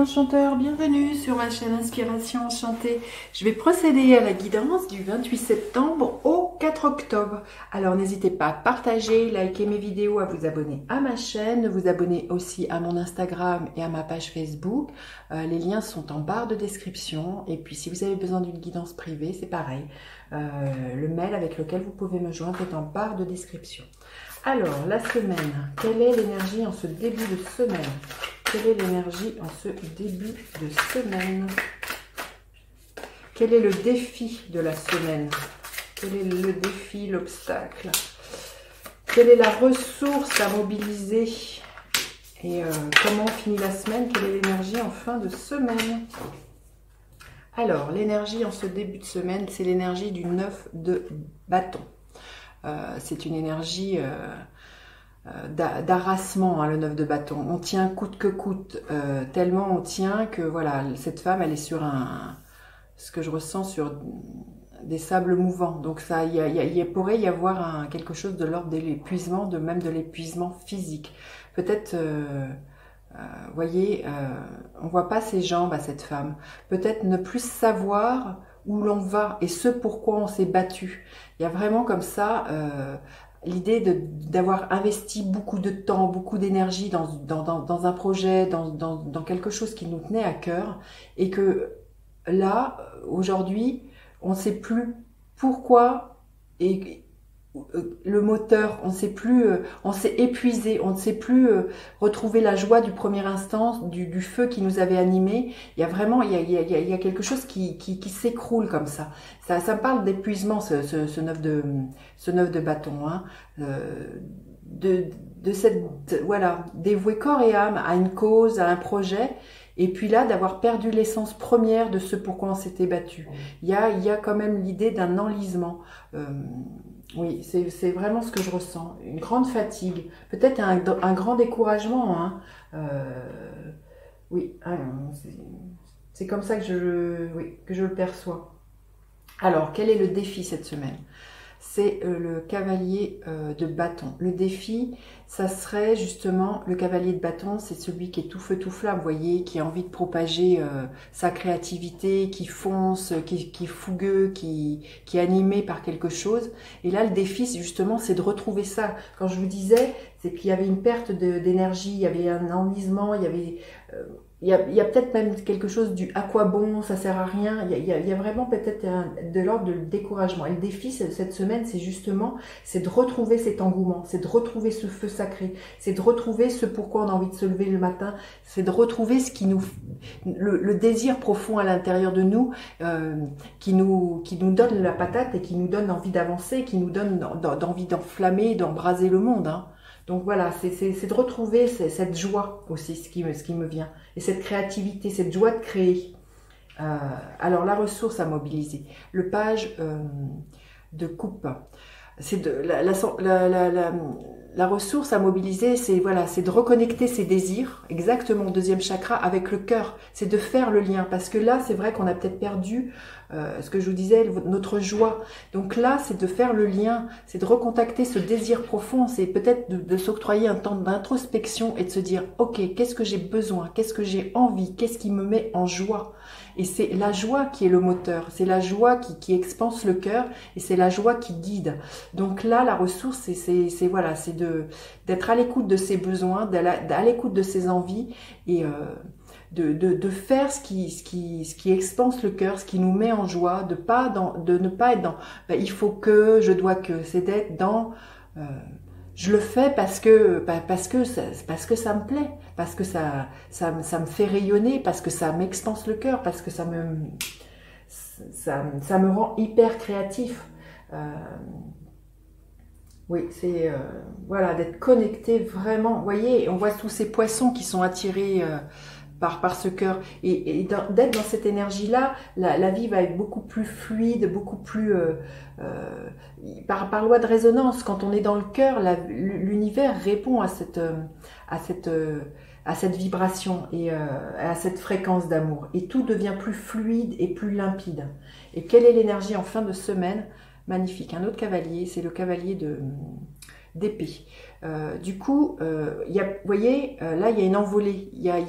enchanteurs, bienvenue sur ma chaîne Inspiration Enchantée. Je vais procéder à la guidance du 28 septembre au 4 octobre. Alors n'hésitez pas à partager, liker mes vidéos, à vous abonner à ma chaîne, vous abonner aussi à mon Instagram et à ma page Facebook. Les liens sont en barre de description. Et puis si vous avez besoin d'une guidance privée, c'est pareil. Le mail avec lequel vous pouvez me joindre est en barre de description. Alors, la semaine, quelle est l'énergie en ce début de semaine? Quelle est l'énergie en ce début de semaine? Quel est le défi de la semaine? Quel est le défi, l'obstacle? Quelle est la ressource à mobiliser? Et comment on finit la semaine? Quelle est l'énergie en fin de semaine? Alors, l'énergie en ce début de semaine, c'est l'énergie du 9 de bâton. C'est une énergie d'arrasement, hein, le 9 de bâton. On tient coûte que coûte, tellement on tient que voilà, cette femme, elle est sur ce que je ressens, sur des sables mouvants. Donc ça, il pourrait y avoir quelque chose de l'ordre de l'épuisement, même de l'épuisement physique. Peut-être, voyez, on voit pas ses jambes à cette femme. Peut-être ne plus savoir où l'on va et ce pourquoi on s'est battu. Il y a vraiment comme ça l'idée d'avoir investi beaucoup de temps, beaucoup d'énergie dans un projet, dans quelque chose qui nous tenait à cœur, et que là, aujourd'hui, on ne sait plus pourquoi et le moteur, on ne sait plus, on s'est épuisé, on ne sait plus retrouver la joie du premier instant, du feu qui nous avait animés. Il y a vraiment, il y a quelque chose qui s'écroule comme ça. Ça me parle d'épuisement, ce 9 de bâton, hein, de cette, voilà, dévouer corps et âme à une cause, à un projet. Et puis là, d'avoir perdu l'essence première de ce pourquoi on s'était battu. Il y a quand même l'idée d'un enlisement. Oui, c'est vraiment ce que je ressens. Une grande fatigue, peut-être un grand découragement. Hein. Oui, c'est comme ça que je le perçois. Alors, quel est le défi cette semaine? C'est le cavalier de bâton. Le défi, ça serait justement, le cavalier de bâton, c'est celui qui est tout feu tout flamme, vous voyez, qui a envie de propager sa créativité, qui fonce, qui est fougueux, qui est animé par quelque chose. Et là, le défi, justement, c'est de retrouver ça. Quand je vous disais, c'est qu'il y avait une perte d'énergie, il y avait un enlisement, il y avait... il y a peut-être même quelque chose du à quoi bon, ça sert à rien. Il y a vraiment peut-être de l'ordre de découragement. Et le défi cette semaine, c'est justement, c'est de retrouver cet engouement, c'est de retrouver ce feu sacré, c'est de retrouver ce pourquoi on a envie de se lever le matin, c'est de retrouver ce qui nous, le désir profond à l'intérieur de nous, qui nous donne la patate et qui nous donne envie d'avancer, qui nous donne envie d'enflammer, d'embraser le monde. Hein. Donc voilà, c'est de retrouver cette joie aussi, ce qui me vient. Et cette créativité, cette joie de créer. Alors la ressource à mobiliser. Le page de coupe. C'est la ressource à mobiliser, c'est voilà, c'est de reconnecter ses désirs, exactement au deuxième chakra, avec le cœur. C'est de faire le lien. Parce que là, c'est vrai qu'on a peut-être perdu ce que je vous disais, notre joie. Donc là, c'est de faire le lien, c'est de recontacter ce désir profond, c'est peut-être de s'octroyer un temps d'introspection et de se dire, ok, qu'est-ce que j'ai besoin, qu'est-ce que j'ai envie, qu'est-ce qui me met en joie? Et c'est la joie qui est le moteur, c'est la joie qui expanse le cœur et c'est la joie qui guide. Donc là, la ressource, c'est voilà, c'est d'être à l'écoute de ses besoins, à l'écoute de ses envies et de faire ce qui expanse le cœur, ce qui nous met en joie, de ne pas être dans il faut que, je dois que, c'est d'être dans je le fais parce que ça me plaît, parce que ça me fait rayonner, parce que ça m'expanse le cœur, parce que ça me rend hyper créatif. Oui, c'est voilà, d'être connecté vraiment. Vous voyez, on voit tous ces poissons qui sont attirés par ce cœur. Et d'être dans cette énergie-là, la vie va être beaucoup plus fluide, beaucoup plus... par loi de résonance, quand on est dans le cœur, l'univers répond à cette vibration et à cette fréquence d'amour. Et tout devient plus fluide et plus limpide. Et quelle est l'énergie en fin de semaine? Magnifique. Un autre cavalier, c'est le cavalier d'épée. Du coup, vous voyez, là, il y a une envolée. Il y a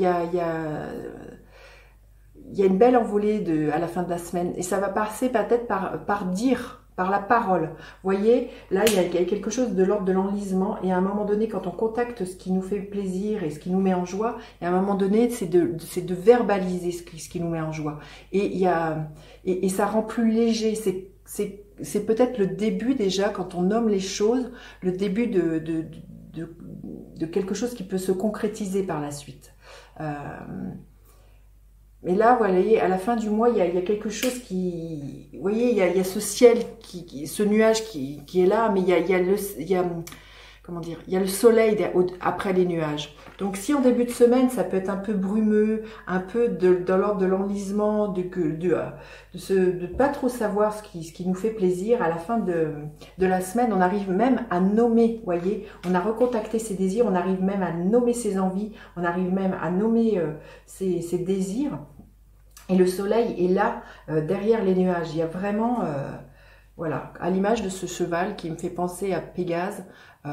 il y a une belle envolée à la fin de la semaine et ça va passer peut-être par dire, par la parole. Vous voyez, là, il y a quelque chose de l'ordre de l'enlisement et à un moment donné, quand on contacte ce qui nous fait plaisir et ce qui nous met en joie, et à un moment donné, c'est de verbaliser ce qui nous met en joie. Et, et ça rend plus léger, c'est peut-être le début déjà, quand on nomme les choses, le début de quelque chose qui peut se concrétiser par la suite. Mais là, vous voyez, à la fin du mois, il y a quelque chose qui... Vous voyez, il y a ce ciel, ce nuage qui est là, mais il y a comment dire, il y a le soleil après les nuages. Donc si en début de semaine, ça peut être un peu brumeux, un peu dans l'ordre de l'enlisement, de pas trop savoir ce qui nous fait plaisir, à la fin de la semaine, on arrive même à nommer, vous voyez, on a recontacté ses désirs, on arrive même à nommer ses envies, on arrive même à nommer ses désirs. Et le soleil est là, derrière les nuages. Il y a vraiment, voilà, à l'image de ce cheval qui me fait penser à Pégase,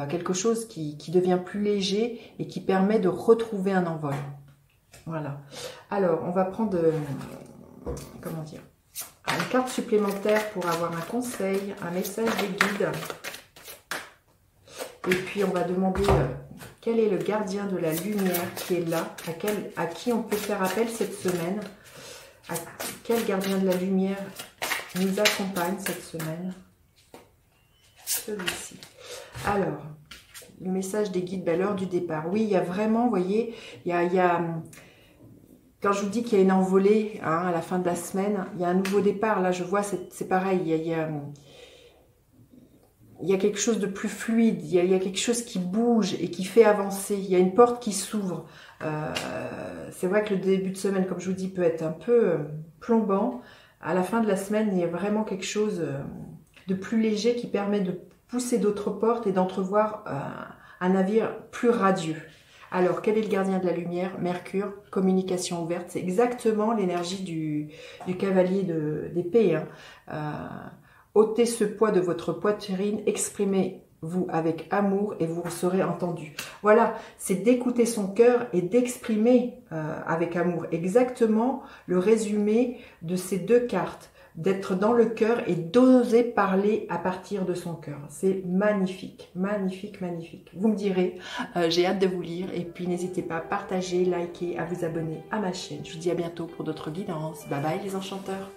quelque chose qui devient plus léger et qui permet de retrouver un envol. Voilà. Alors, on va prendre, comment dire, une carte supplémentaire pour avoir un conseil, un message des guides. Et puis, on va demander quel est le gardien de la lumière qui est là, à qui on peut faire appel cette semaine. Quel gardien de la lumière nous accompagne cette semaine? Celui-ci. Alors, le message des guides, l'heure du départ. Oui, il y a vraiment, vous voyez, il y a quand je vous dis qu'il y a une envolée hein, à la fin de la semaine, il y a un nouveau départ. Là, je vois, c'est pareil, il y a quelque chose de plus fluide, il y a quelque chose qui bouge et qui fait avancer. Il y a une porte qui s'ouvre. C'est vrai que le début de semaine, comme je vous dis, peut être un peu plombant. À la fin de la semaine, il y a vraiment quelque chose de plus léger qui permet de pousser d'autres portes et d'entrevoir un navire plus radieux. Alors, quel est le gardien de la lumière? Mercure, communication ouverte. C'est exactement l'énergie du cavalier d'épée. Hein. Ôtez ce poids de votre poitrine, exprimez-vous avec amour et vous serez entendu. Voilà, c'est d'écouter son cœur et d'exprimer avec amour. Exactement le résumé de ces deux cartes. D'être dans le cœur et d'oser parler à partir de son cœur. C'est magnifique, magnifique, magnifique. Vous me direz, j'ai hâte de vous lire et puis n'hésitez pas à partager, liker, à vous abonner à ma chaîne. Je vous dis à bientôt pour d'autres guidances. Bye bye les enchanteurs.